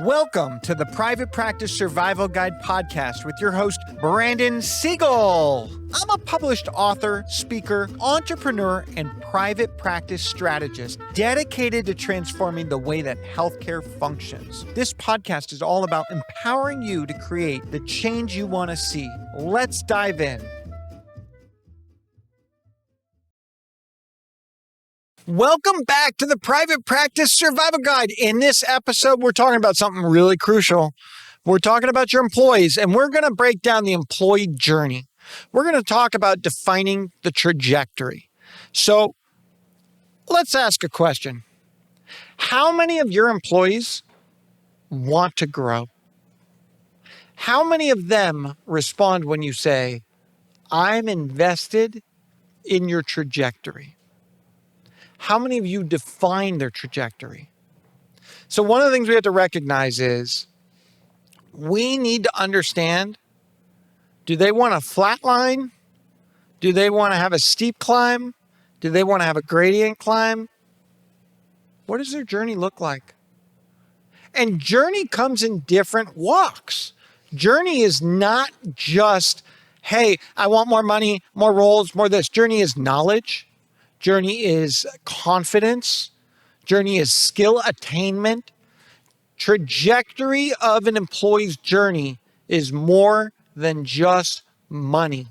Welcome to the Private Practice Survival Guide podcast with your host, Brandon Seigel. I'm a published author, speaker, entrepreneur, and private practice strategist dedicated to transforming the way that healthcare functions. This podcast is all about empowering you to create the change you want to see. Let's dive in. Welcome back to the Private Practice Survival Guide. In this episode, we're talking about something really crucial. We're talking about your employees, and we're going to break down the employee journey. We're going to talk about defining the trajectory. So let's ask a question. How many of your employees want to grow? How many of them respond when you say, I'm invested in your trajectory? How many of you define their trajectory? So one of the things we have to recognize is we need to understand, do they want a flat line? Do they want to have a steep climb? Do they want to have a gradient climb? What does their journey look like? And journey comes in different walks. Journey is not just, hey, I want more money, more roles, more this. Journey is knowledge. Journey is confidence. Journey is skill attainment. Trajectory of an employee's journey is more than just money.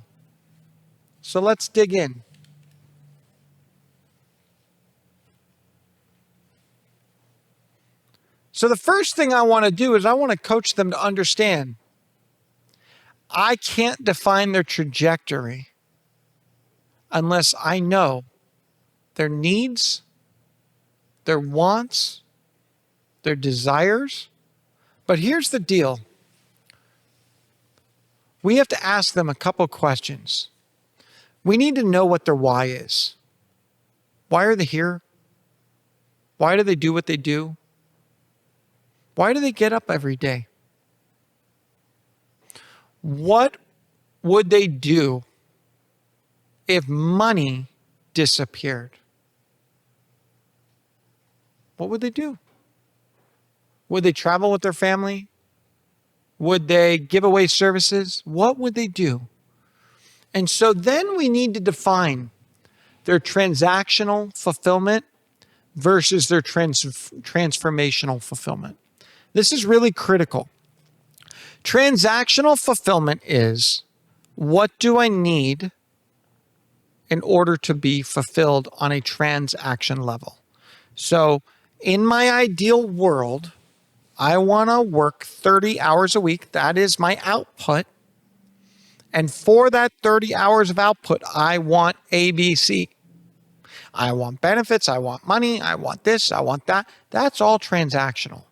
So let's dig in. So the first thing I want to do is I want to coach them to understand I can't define their trajectory unless I know their needs, their wants, their desires. But here's the deal. We have to ask them a couple questions. We need to know what their why is. Why are they here? Why do they do what they do? Why do they get up every day? What would they do if money disappeared? What would they do? Would they travel with their family? Would they give away services? What would they do? And so then we need to define their transactional fulfillment versus their transformational fulfillment. This is really critical. Transactional fulfillment is, what do I need in order to be fulfilled on a transaction level? So in my ideal world, I want to work 30 hours a week. That is my output. And for that 30 hours of output, I want ABC. I want benefits. I want money. I want this. I want that. That's all transactional.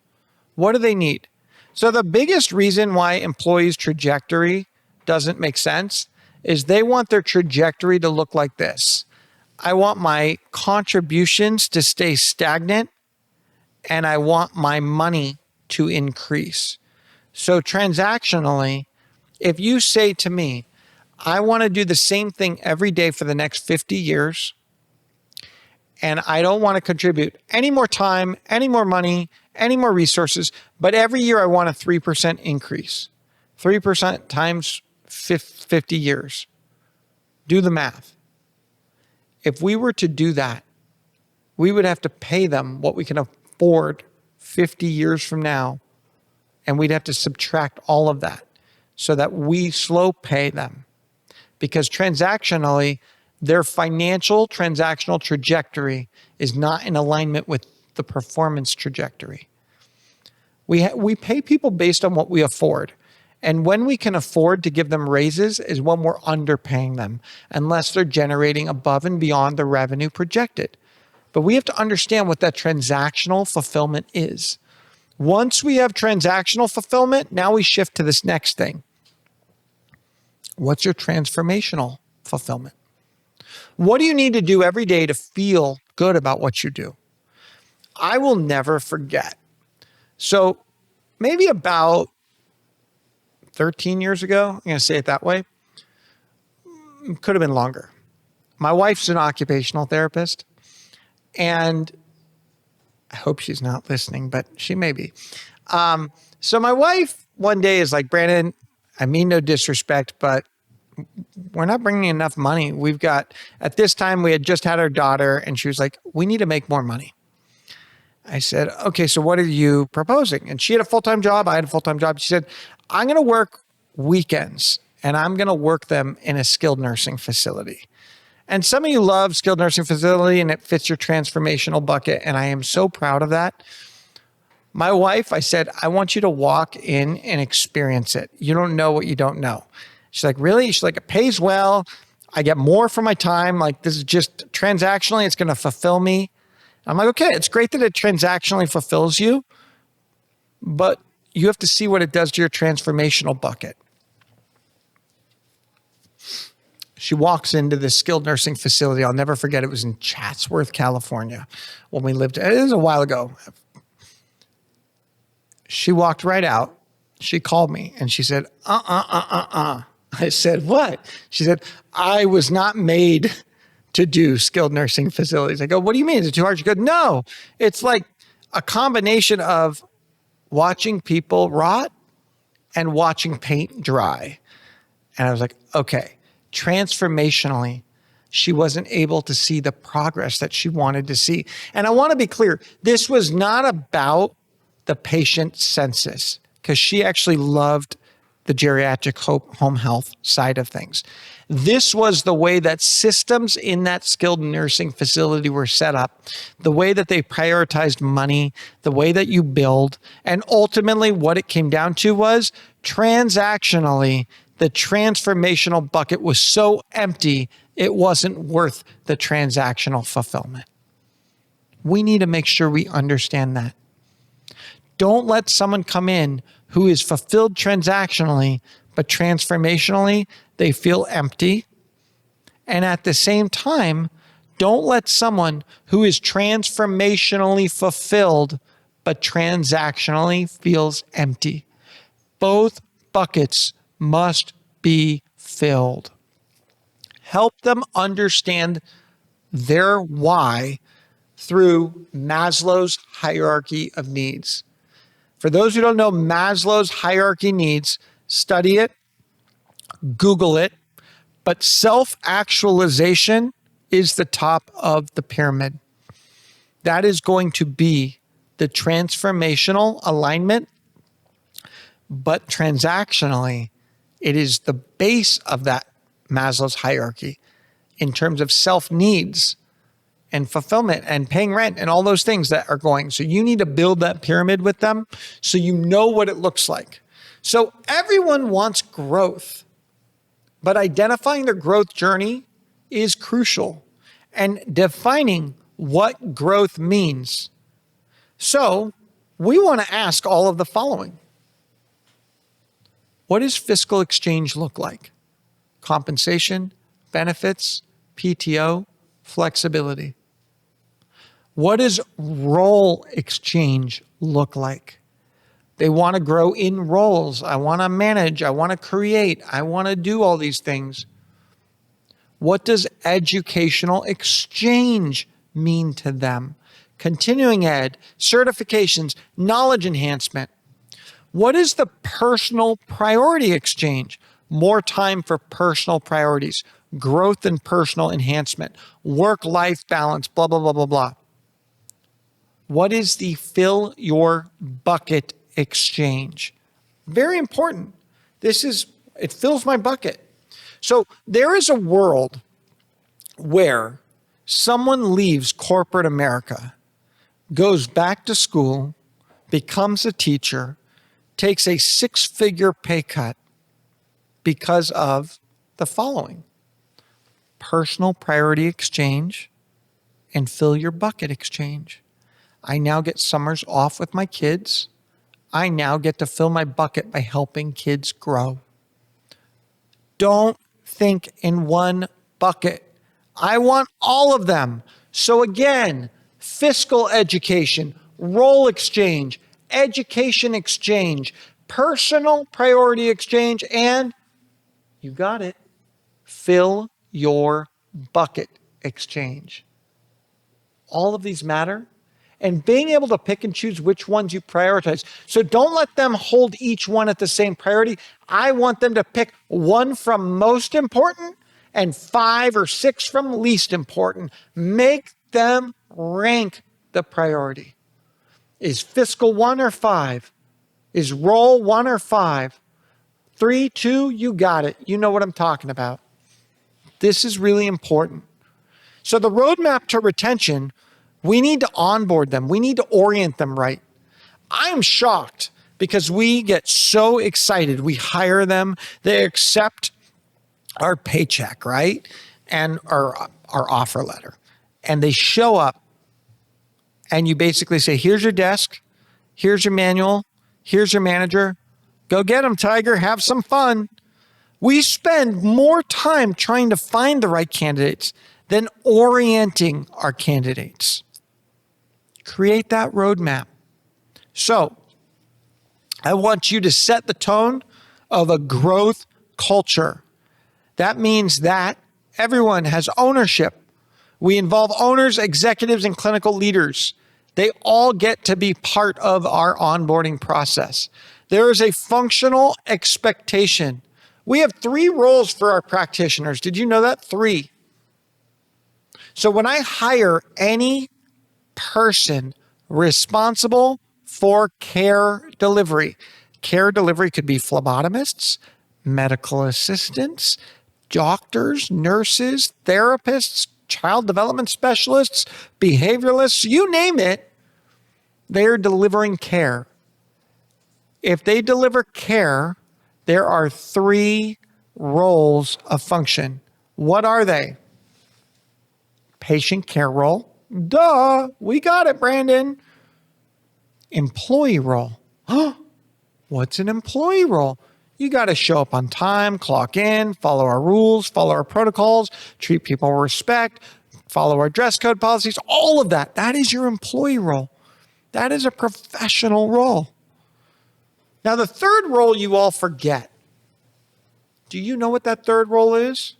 What do they need? So the biggest reason why employees' trajectory doesn't make sense is they want their trajectory to look like this. I want my contributions to stay stagnant, and I want my money to increase. So transactionally, if you say to me, I want to do the same thing every day for the next 50 years, and I don't want to contribute any more time, any more money, any more resources, but every year I want a 3% increase. 3% times 50 years. Do the math. If we were to do that, we would have to pay them what we can afford 50 years from now, and we'd have to subtract all of that so that we slow pay them. Because transactionally, their financial transactional trajectory is not in alignment with the performance trajectory. We pay people based on what we afford. And when we can afford to give them raises is when we're underpaying them, unless they're generating above and beyond the revenue projected. But we have to understand what that transactional fulfillment is. Once we have transactional fulfillment, now we shift to this next thing. What's your transformational fulfillment? What do you need to do every day to feel good about what you do? I will never forget. So maybe about 13 years ago, I'm going to say it that way. Could have been longer. My wife's an occupational therapist, and I hope she's not listening, but she may be. So my wife one day is like, Brandon, I mean no disrespect, but we're not bringing enough money. At this time, we had just had our daughter, and she was like, we need to make more money. I said, okay, so what are you proposing? And she had a full-time job. I had a full-time job. She said, I'm going to work weekends, and I'm going to work them in a skilled nursing facility. And some of you love skilled nursing facility, and it fits your transformational bucket, and I am so proud of that. My wife, I said, I want you to walk in and experience it. You don't know what you don't know. She's like, really? She's like, it pays well. I get more for my time. Like, this is just transactionally, it's going to fulfill me. I'm like, okay, it's great that it transactionally fulfills you, but you have to see what it does to your transformational bucket. She walks into this skilled nursing facility. I'll never forget. It was in Chatsworth, California when we lived. It was a while ago. She walked right out. She called me and she said, I said, what? She said, I was not made to do skilled nursing facilities. I go, what do you mean? Is it too hard? She goes, no, it's like a combination of watching people rot and watching paint dry. And I was like, okay, transformationally, she wasn't able to see the progress that she wanted to see. And I want to be clear, this was not about the patient census, because she actually loved the geriatric home health side of things. This was the way that systems in that skilled nursing facility were set up, the way that they prioritized money, the way that you build, and ultimately what it came down to was transactionally, the transformational bucket was so empty, it wasn't worth the transactional fulfillment. We need to make sure we understand that. Don't let someone come in who is fulfilled transactionally, but transformationally, they feel empty. And at the same time, don't let someone who is transformationally fulfilled, but transactionally feels empty. Both buckets must be filled. Help them understand their why through Maslow's hierarchy of needs. For those who don't know Maslow's hierarchy needs, study it, Google it, but self-actualization is the top of the pyramid. That is going to be the transformational alignment, but transactionally, it is the base of that Maslow's hierarchy in terms of self-needs and fulfillment and paying rent and all those things that are going. So you need to build that pyramid with them so you know what it looks like. So everyone wants growth, but identifying their growth journey is crucial and defining what growth means. So we want to ask all of the following. What does fiscal exchange look like? Compensation, benefits, PTO, flexibility. What does role exchange look like? They want to grow in roles. I want to manage. I want to create. I want to do all these things. What does educational exchange mean to them? Continuing ed, certifications, knowledge enhancement. What is the personal priority exchange? More time for personal priorities, growth and personal enhancement, work-life balance, blah, blah, blah, blah, blah. What is the fill your bucket exchange? Very important. It fills my bucket. So there is a world where someone leaves corporate America, goes back to school, becomes a teacher, takes a 6-figure pay cut because of the following: personal priority exchange and fill your bucket exchange. I now get summers off with my kids. I now get to fill my bucket by helping kids grow. Don't think in one bucket. I want all of them. So again, fiscal education, role exchange, education exchange, personal priority exchange, and you got it, fill your bucket exchange. All of these matter. and being able to pick and choose which ones you prioritize. So don't let them hold each one at the same priority. I want them to pick one from most important and 5 or 6 from least important. Make them rank the priority. Is fiscal 1 or 5? Is role 1 or 5? 3, 2, you got it. You know what I'm talking about. This is really important. So the roadmap to retention, we need to onboard them. We need to orient them right. I'm shocked because we get so excited. We hire them. They accept our paycheck, right? And our offer letter. And they show up and you basically say, here's your desk. Here's your manual. Here's your manager. Go get them, Tiger. Have some fun. We spend more time trying to find the right candidates than orienting our candidates. Create that roadmap. So I want you to set the tone of a growth culture. That means that everyone has ownership. We involve owners, executives, and clinical leaders. They all get to be part of our onboarding process. There is a functional expectation. We have 3 roles for our practitioners. Did you know that? 3. So when I hire any person responsible for care delivery could be phlebotomists, medical assistants, doctors, nurses, therapists, child development specialists, behavioralists, you name it, they're delivering care. If they deliver care, there are 3 roles of function. What are they? Patient care role. Duh, we got it, Brandon. Employee role. What's an employee role? You got to show up on time, clock in, follow our rules, follow our protocols, treat people with respect, follow our dress code policies, all of that. That is your employee role. That is a professional role. Now, the third role you all forget. Do you know what that third role is?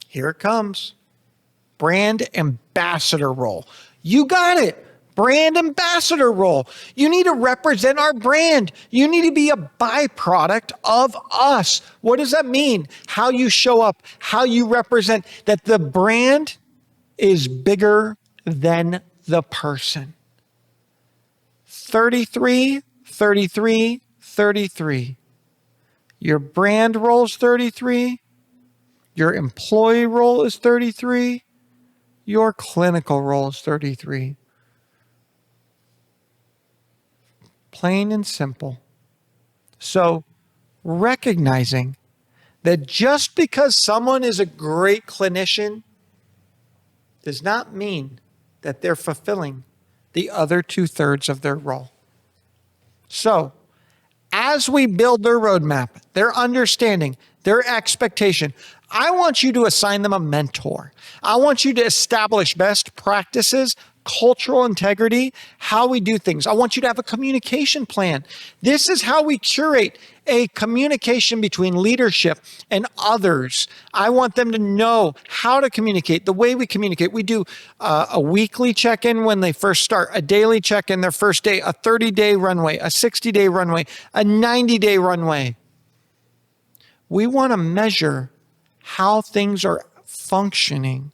Here it comes. Brand ambassador role. You got it. Brand ambassador role. You need to represent our brand. You need to be a byproduct of us. What does that mean? How you show up, how you represent, that the brand is bigger than the person. 33, 33, 33. Your brand role is 33. Your employee role is 33. Your clinical role is 33. Plain and simple. So recognizing that just because someone is a great clinician does not mean that they're fulfilling the other 2/3 of their role. So as we build their roadmap, their understanding, their expectation, I want you to assign them a mentor. I want you to establish best practices, cultural integrity, how we do things. I want you to have a communication plan. This is how we curate a communication between leadership and others. I want them to know how to communicate, the way we communicate. We do a weekly check-in when they first start, a daily check-in their first day, a 30-day runway, a 60-day runway, a 90-day runway. We want to measure how things are functioning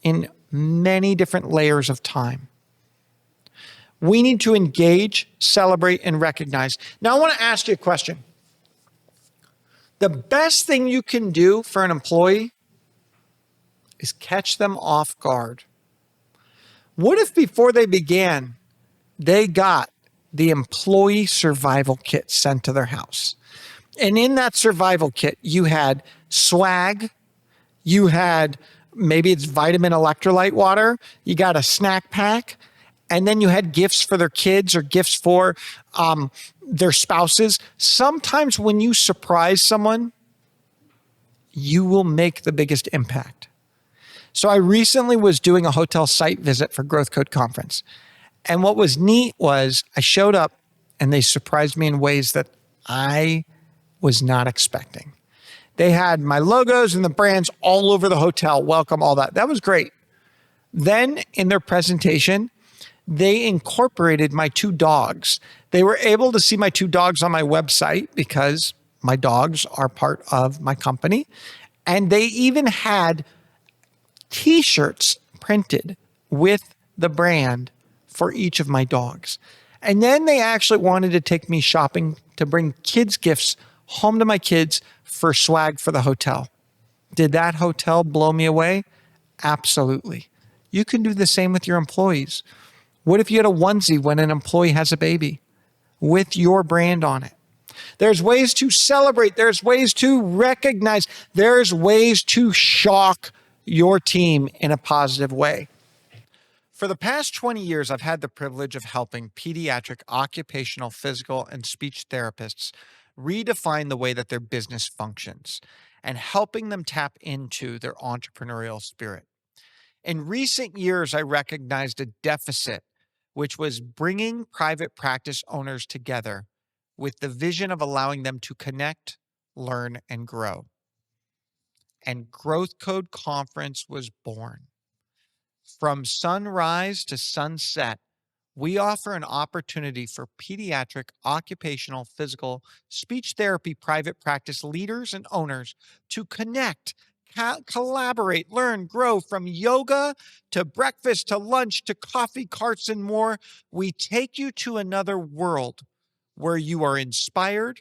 in many different layers of time. We need to engage, celebrate, and recognize. Now, I want to ask you a question. The best thing you can do for an employee is catch them off guard. What if before they began, they got the employee survival kit sent to their house? And in that survival kit, you had swag, you had maybe it's vitamin electrolyte water, you got a snack pack, and then you had gifts for their kids or gifts for their spouses. Sometimes when you surprise someone, you will make the biggest impact. So I recently was doing a hotel site visit for Growth Code Conference. And what was neat was I showed up and they surprised me in ways that I was not expecting. They had my logos and the brands all over the hotel. Welcome, all that. That was great. Then in their presentation, they incorporated my 2 dogs. They were able to see my 2 dogs on my website because my dogs are part of my company. And they even had t-shirts printed with the brand for each of my dogs. And then they actually wanted to take me shopping to bring kids' gifts home to my kids for swag for the hotel. Did that hotel blow me away? Absolutely. You can do the same with your employees. What if you had a onesie when an employee has a baby with your brand on it? There's ways to celebrate. There's ways to recognize. There's ways to shock your team in a positive way. For the past 20 years, I've had the privilege of helping pediatric occupational, physical, and speech therapists redefine the way that their business functions and helping them tap into their entrepreneurial spirit. In recent years, I recognized a deficit, which was bringing private practice owners together with the vision of allowing them to connect, learn, and grow. And Growth Code Conference was born. From sunrise to sunset, we offer an opportunity for pediatric, occupational, physical, speech therapy private practice leaders and owners to connect, collaborate, learn, grow from yoga to breakfast to lunch to coffee carts and more. We take you to another world where you are inspired,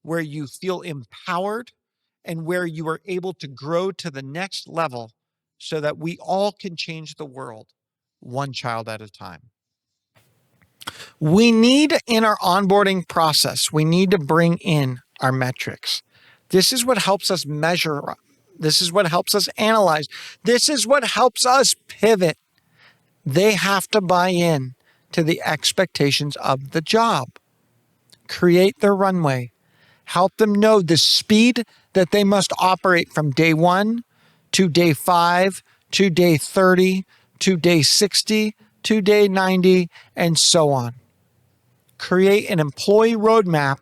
where you feel empowered, and where you are able to grow to the next level so that we all can change the world one child at a time. We need in our onboarding process, we need to bring in our metrics. This is what helps us measure. This is what helps us analyze. This is what helps us pivot. They have to buy in to the expectations of the job. Create their runway. Help them know the speed that they must operate from day 1 to day 5 to day 30 to day 60 to day 90 and so on. Create an employee roadmap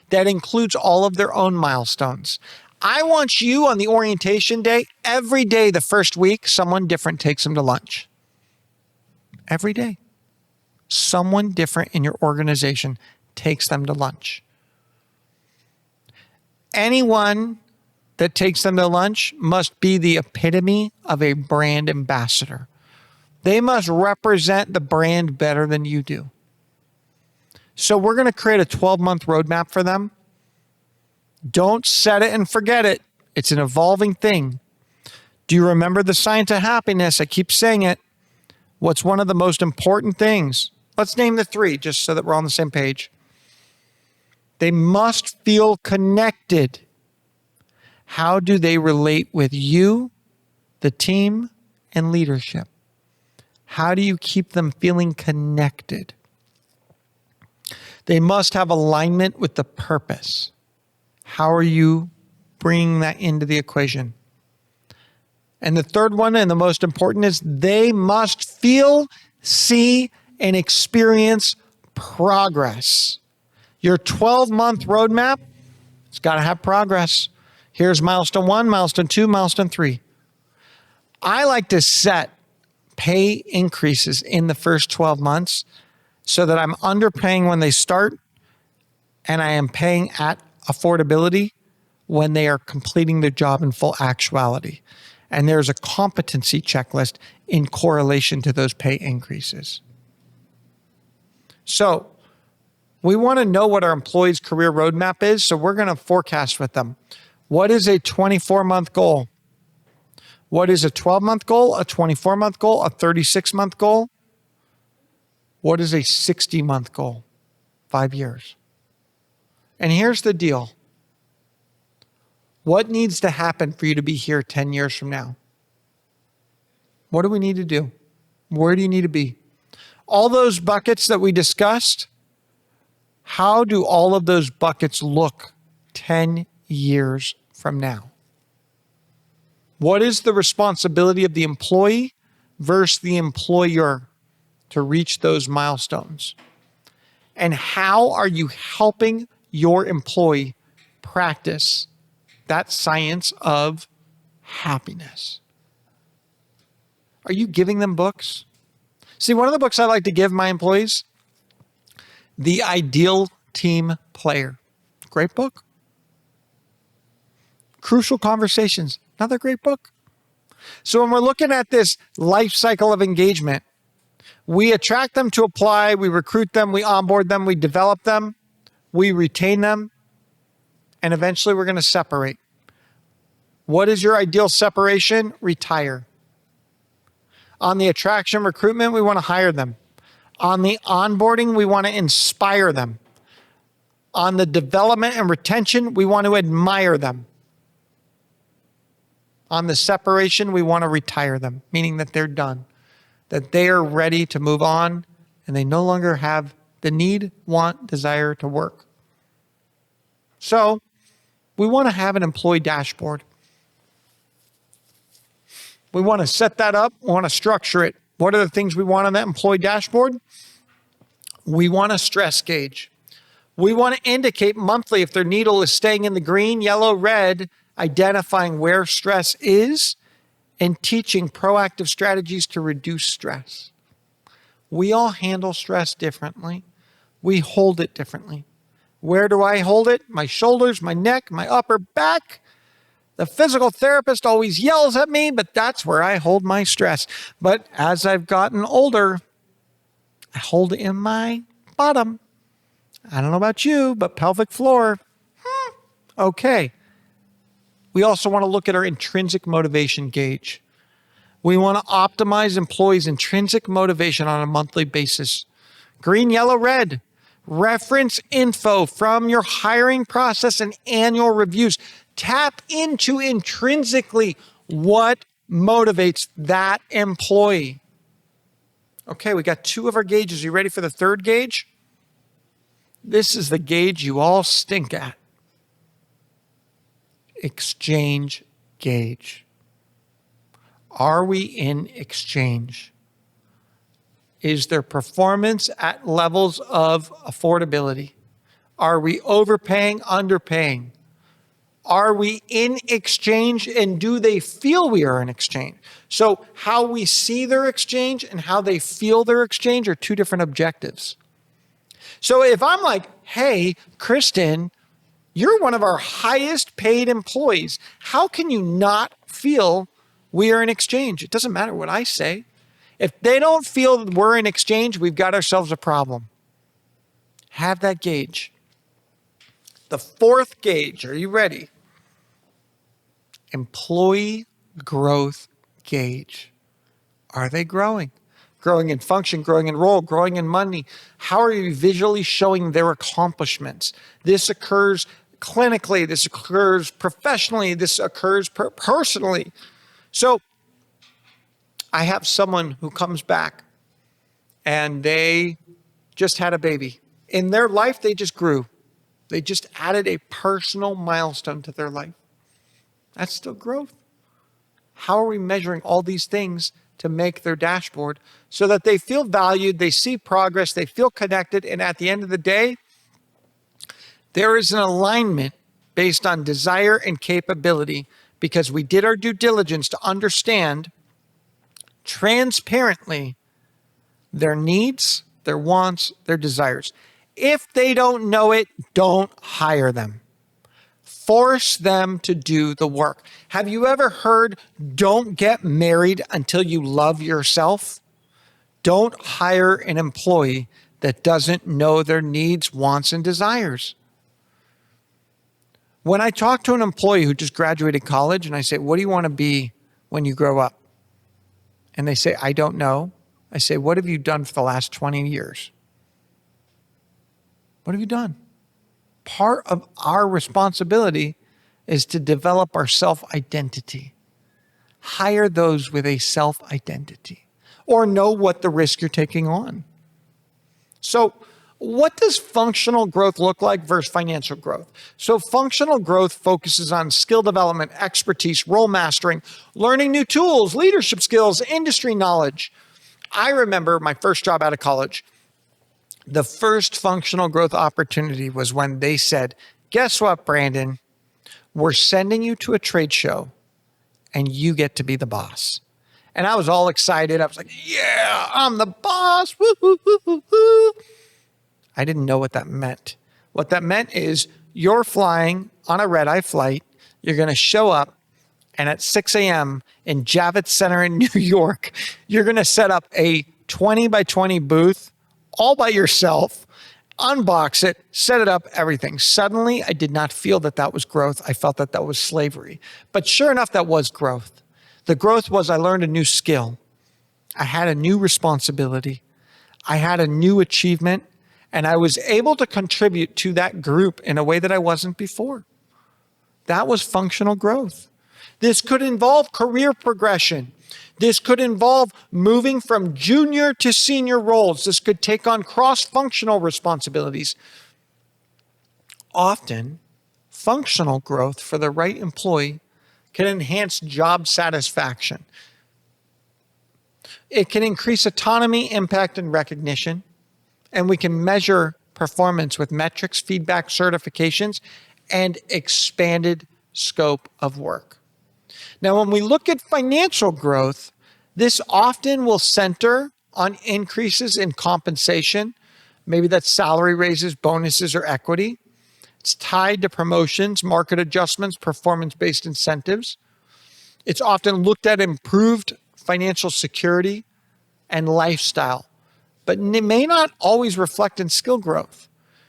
that includes all of their own milestones. I want you on the orientation day, every day the first week, someone different takes them to lunch. Every day. Someone different in your organization takes them to lunch. Anyone that takes them to lunch must be the epitome of a brand ambassador. They must represent the brand better than you do. So we're going to create a 12-month roadmap for them. Don't set it and forget it. It's an evolving thing. Do you remember the science of happiness? I keep saying it. What's one of the most important things? Let's name the 3 just so that we're on the same page. They must feel connected. How do they relate with you, the team, and leadership? How do you keep them feeling connected? They must have alignment with the purpose. How are you bringing that into the equation? And the third one, and the most important, is they must feel, see, and experience progress. Your 12-month roadmap, it's got to have progress. Here's milestone 1, milestone 2, milestone 3. I like to set pay increases in the first 12 months so that I'm underpaying when they start and I am paying at affordability when they are completing their job in full actuality. And there's a competency checklist in correlation to those pay increases. So we want to know what our employees' career roadmap is, so we're going to forecast with them. What is a 24-month goal? What is a 12-month goal, a 24-month goal, a 36-month goal? What is a 60-month goal? 5 years. And here's the deal. What needs to happen for you to be here 10 years from now? What do we need to do? Where do you need to be? All those buckets that we discussed, how do all of those buckets look 10 years from now? What is the responsibility of the employee versus the employer to reach those milestones? And how are you helping your employee practice that science of happiness? Are you giving them books? See, one of the books I like to give my employees, The Ideal Team Player. Great book. Crucial Conversations. Another great book. So when we're looking at this life cycle of engagement, we attract them to apply, we recruit them, we onboard them, we develop them, we retain them, and eventually we're going to separate. What is your ideal separation? Retire. On the attraction recruitment, we want to hire them. On the onboarding, we want to inspire them. On the development and retention, we want to admire them. On the separation, we want to retire them, meaning that they're done, that they are ready to move on, and they no longer have the need, want, desire to work. So we want to have an employee dashboard. We want to set that up. We want to structure it. What are the things we want on that employee dashboard? We want a stress gauge. We want to indicate monthly if their needle is staying in the green, yellow, red, identifying where stress is and teaching proactive strategies to reduce stress. We all handle stress differently. We hold it differently. Where do I hold it? My shoulders, my neck, my upper back. The physical therapist always yells at me, but that's where I hold my stress. But as I've gotten older, I hold it in my bottom. I don't know about you, but pelvic floor, okay. We also want to look at our intrinsic motivation gauge. We want to optimize employees' intrinsic motivation on a monthly basis. Green, yellow, red. Reference info from your hiring process and annual reviews. Tap into intrinsically what motivates that employee. Okay, we got 2 of our gauges. You ready for the 3rd gauge? This is the gauge you all stink at. Exchange gauge. Are we in exchange? Is their performance at levels of affordability? Are we overpaying, underpaying? Are we in exchange, and do they feel we are in exchange? So how we see their exchange and how they feel their exchange are 2 different objectives. So if I'm like, hey, Kristen, you're one of our highest paid employees, how can you not feel we are in exchange? It doesn't matter what I say. If they don't feel that we're in exchange, we've got ourselves a problem. Have that gauge. The 4th gauge, are you ready? Employee growth gauge. Are they growing? Growing in function, growing in role, growing in money. How are you visually showing their accomplishments? This occurs clinically, this occurs professionally, this occurs personally. So I have someone who comes back and they just had a baby. In their life, they just grew. They just added a personal milestone to their life. That's still growth. How are we measuring all these things to make their dashboard so that they feel valued, they see progress, they feel connected, and at the end of the day, there is an alignment based on desire and capability because we did our due diligence to understand transparently their needs, their wants, their desires. If they don't know it, don't hire them. Force them to do the work. Have you ever heard, don't get married until you love yourself? Don't hire an employee that doesn't know their needs, wants, and desires. When I talk to an employee who just graduated college and I say, what do you want to be when you grow up? And they say, I don't know. I say, what have you done for the last 20 years? What have you done? Part of our responsibility is to develop our self-identity. Hire those with a self-identity or know what the risk you're taking on. So what does functional growth look like versus financial growth? So functional growth focuses on skill development, expertise, role mastering, learning new tools, leadership skills, industry knowledge. I remember my first job out of college. The first functional growth opportunity was when they said, guess what, Brandon? We're sending you to a trade show and you get to be the boss. And I was all excited. I was like, yeah, I'm the boss. Woo, woo, woo, woo, woo. I didn't know what that meant. What that meant is you're flying on a red-eye flight. You're going to show up, and at 6 a.m. in Javits Center in New York, you're going to set up a 20 by 20 booth all by yourself, unbox it, set it up, everything. Suddenly, I did not feel that that was growth. I felt that that was slavery. But sure enough, that was growth. The growth was I learned a new skill. I had a new responsibility. I had a new achievement, and I was able to contribute to that group in a way that I wasn't before. That was functional growth. This could involve career progression. This could involve moving from junior to senior roles. This could take on cross-functional responsibilities. Often, functional growth for the right employee can enhance job satisfaction. It can increase autonomy, impact, and recognition. And we can measure performance with metrics, feedback, certifications, and expanded scope of work. Now, when we look at financial growth, this often will center on increases in compensation. Maybe that's salary raises, bonuses, or equity. It's tied to promotions, market adjustments, performance-based incentives. It's often looked at improved financial security and lifestyle, but it may not always reflect in skill growth.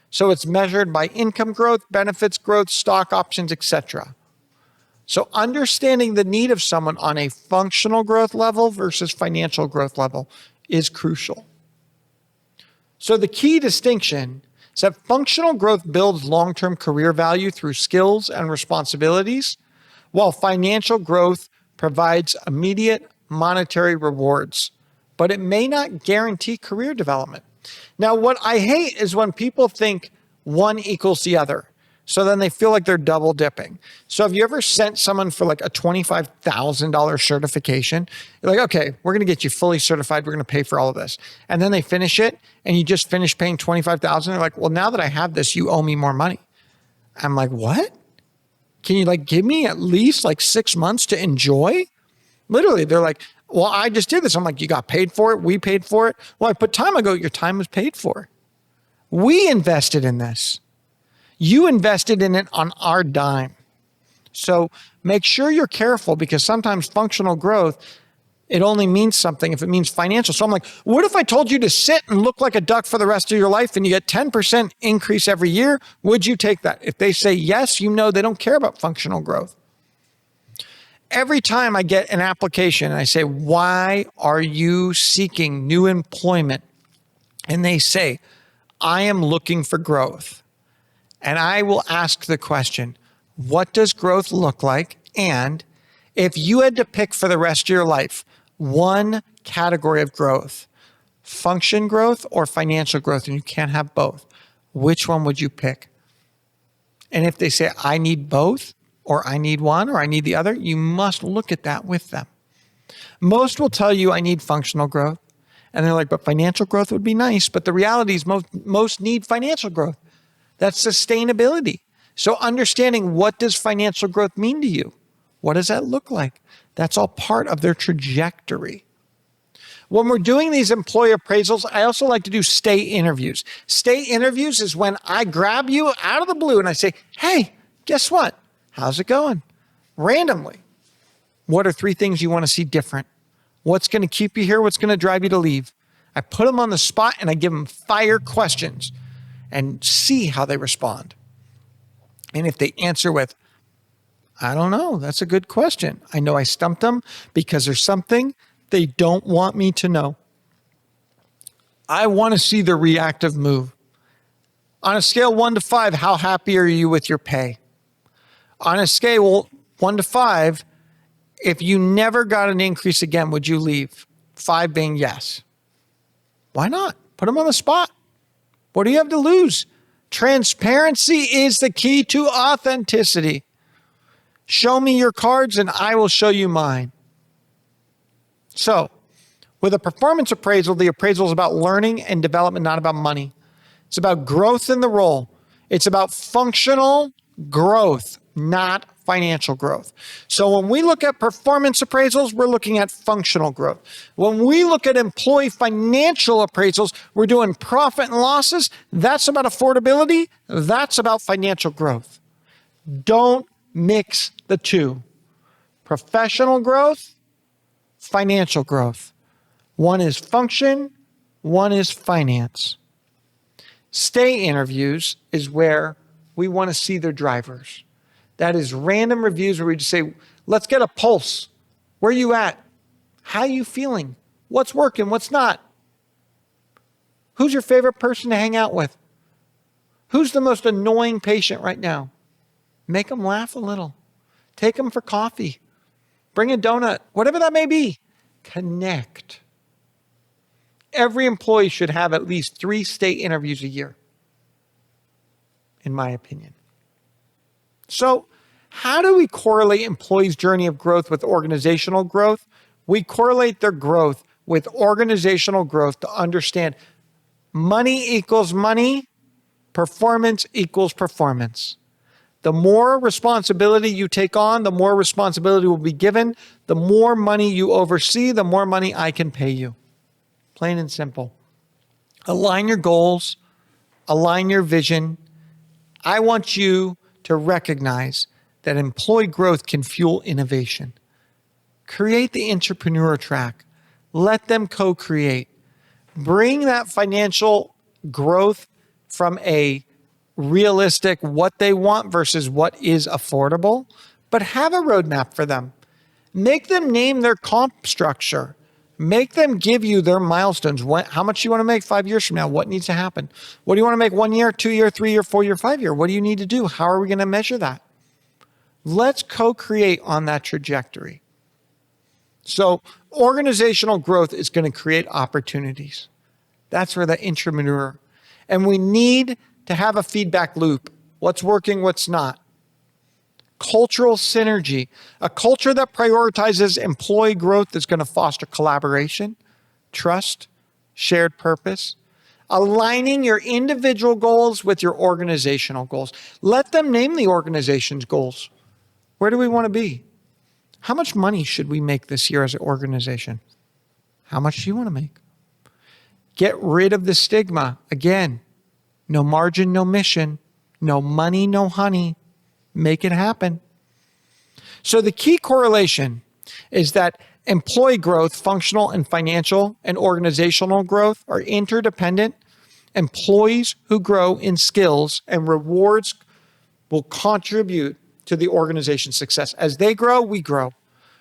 So it's measured by income growth, benefits growth, stock options, etc. So understanding the need of someone on a functional growth level versus financial growth level is crucial. So the key distinction is that functional growth builds long-term career value through skills and responsibilities, while financial growth provides immediate monetary rewards, but it may not guarantee career development. Now, what I hate is when people think one equals the other. So then they feel like they're double dipping. So have you ever sent someone for like a $25,000 certification? You're like, okay, we're going to get you fully certified. We're going to pay for all of this. And then they finish it and you just finish paying $25,000. They're like, well, now that I have this, you owe me more money. I'm like, what? Can you like give me at least like 6 months to enjoy? Literally, they're like, well, I just did this. I'm like, you got paid for it. We paid for it. Well, I put time ago. Your time was paid for. We invested in this. You invested in it on our dime. So make sure you're careful, because sometimes functional growth, it only means something if it means financial. So I'm like, what if I told you to sit and look like a duck for the rest of your life and you get 10% increase every year? Would you take that? If they say yes, you know they don't care about functional growth. Every time I get an application and I say, why are you seeking new employment? And they say, I am looking for growth. And I will ask the question, what does growth look like? And if you had to pick for the rest of your life one category of growth, function growth or financial growth, and you can't have both, which one would you pick? And if they say, I need both, or I need one, or I need the other, you must look at that with them. Most will tell you I need functional growth. And they're like, but financial growth would be nice. But the reality is most need financial growth. That's sustainability. So understanding, what does financial growth mean to you? What does that look like? That's all part of their trajectory. When we're doing these employee appraisals, I also like to do stay interviews. Stay interviews is when I grab you out of the blue and I say, hey, guess what? How's it going? Randomly. What are 3 things you want to see different? What's going to keep you here? What's going to drive you to leave? I put them on the spot and I give them fire questions and see how they respond. And if they answer with, I don't know, that's a good question. I know I stumped them because there's something they don't want me to know. I want to see the reactive move. On a scale 1 to 5, how happy are you with your pay? On a scale 1 to 5, if you never got an increase again, would you leave? 5 being yes. Why not? Put them on the spot. What do you have to lose? Transparency is the key to authenticity. Show me your cards and I will show you mine. So, with a performance appraisal, the appraisal is about learning and development, not about money. It's about growth in the role. It's about functional growth, not financial growth. So when we look at performance appraisals, we're looking at functional growth. When we look at employee financial appraisals, we're doing profit and losses. That's about affordability. That's about financial growth. Don't mix the two. Professional growth, financial growth. One is function, one is finance. Stay interviews is where we want to see their drivers. That is random reviews where we just say, let's get a pulse. Where are you at? How are you feeling? What's working? What's not? Who's your favorite person to hang out with? Who's the most annoying patient right now? Make them laugh a little. Take them for coffee. Bring a donut, whatever that may be. Connect. Every employee should have at least 3 state interviews a year, in my opinion. So, how do we correlate employees' journey of growth with organizational growth? We correlate their growth with organizational growth to understand money equals money, performance equals performance. The more responsibility you take on, the more responsibility will be given. The more money you oversee, the more money I can pay you. Plain and simple. Align your goals, align your vision. I want you to recognize that employee growth can fuel innovation. Create the entrepreneur track. Let them co-create. Bring that financial growth from a realistic what they want versus what is affordable, but have a roadmap for them. Make them name their comp structure. Make them give you their milestones. How much you want to make 5 years from now? What needs to happen? What do you want to make 1 year, 2 year, 3 year, 4 year, 5 year? What do you need to do? How are we going to measure that? Let's co-create on that trajectory. So organizational growth is going to create opportunities. That's where the intrapreneur, and we need to have a feedback loop. What's working, what's not. Cultural synergy. A culture that prioritizes employee growth is going to foster collaboration, trust, shared purpose. Aligning your individual goals with your organizational goals. Let them name the organization's goals. Where do we want to be? How much money should we make this year as an organization? How much do you want to make? Get rid of the stigma. Again, no margin, no mission. No money, no honey. Make it happen. So the key correlation is that employee growth, functional and financial and organizational growth are interdependent. Employees who grow in skills and rewards will contribute to the organization's success. As they grow, we grow.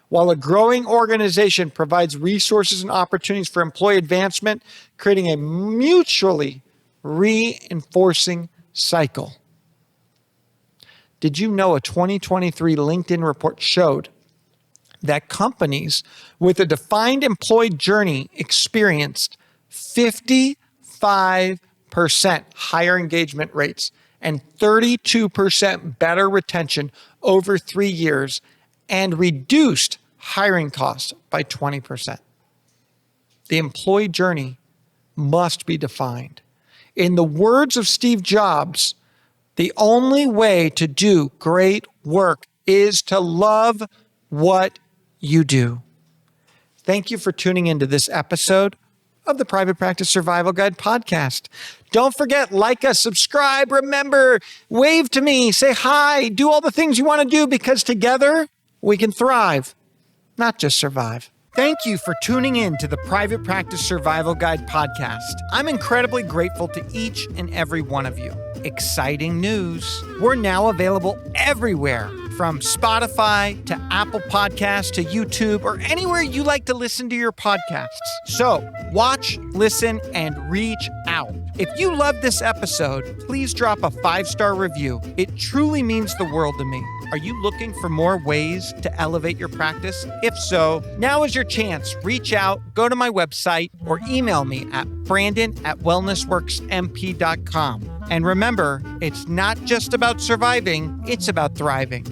While a growing organization provides resources and opportunities for employee advancement, creating a mutually reinforcing cycle. Did you know a 2023 LinkedIn report showed that companies with a defined employee journey experienced 55% higher engagement rates and 32% better retention over 3 years and reduced hiring costs by 20%? The employee journey must be defined. In the words of Steve Jobs, the only way to do great work is to love what you do. Thank you for tuning into this episode of the Private Practice Survival Guide podcast. Don't forget, like us, subscribe, remember, wave to me, say hi, do all the things you want to do because together we can thrive, not just survive. Thank you for tuning in to the Private Practice Survival Guide podcast. I'm incredibly grateful to each and every one of you. Exciting news. We're now available everywhere, from Spotify to Apple Podcasts to YouTube or anywhere you like to listen to your podcasts. So watch, listen, and reach out. If you love this episode, please drop a 5-star review. It truly means the world to me. Are you looking for more ways to elevate your practice? If so, now is your chance. Reach out, go to my website, or email me at brandon@wellnessworksmp.com. And remember, it's not just about surviving, it's about thriving.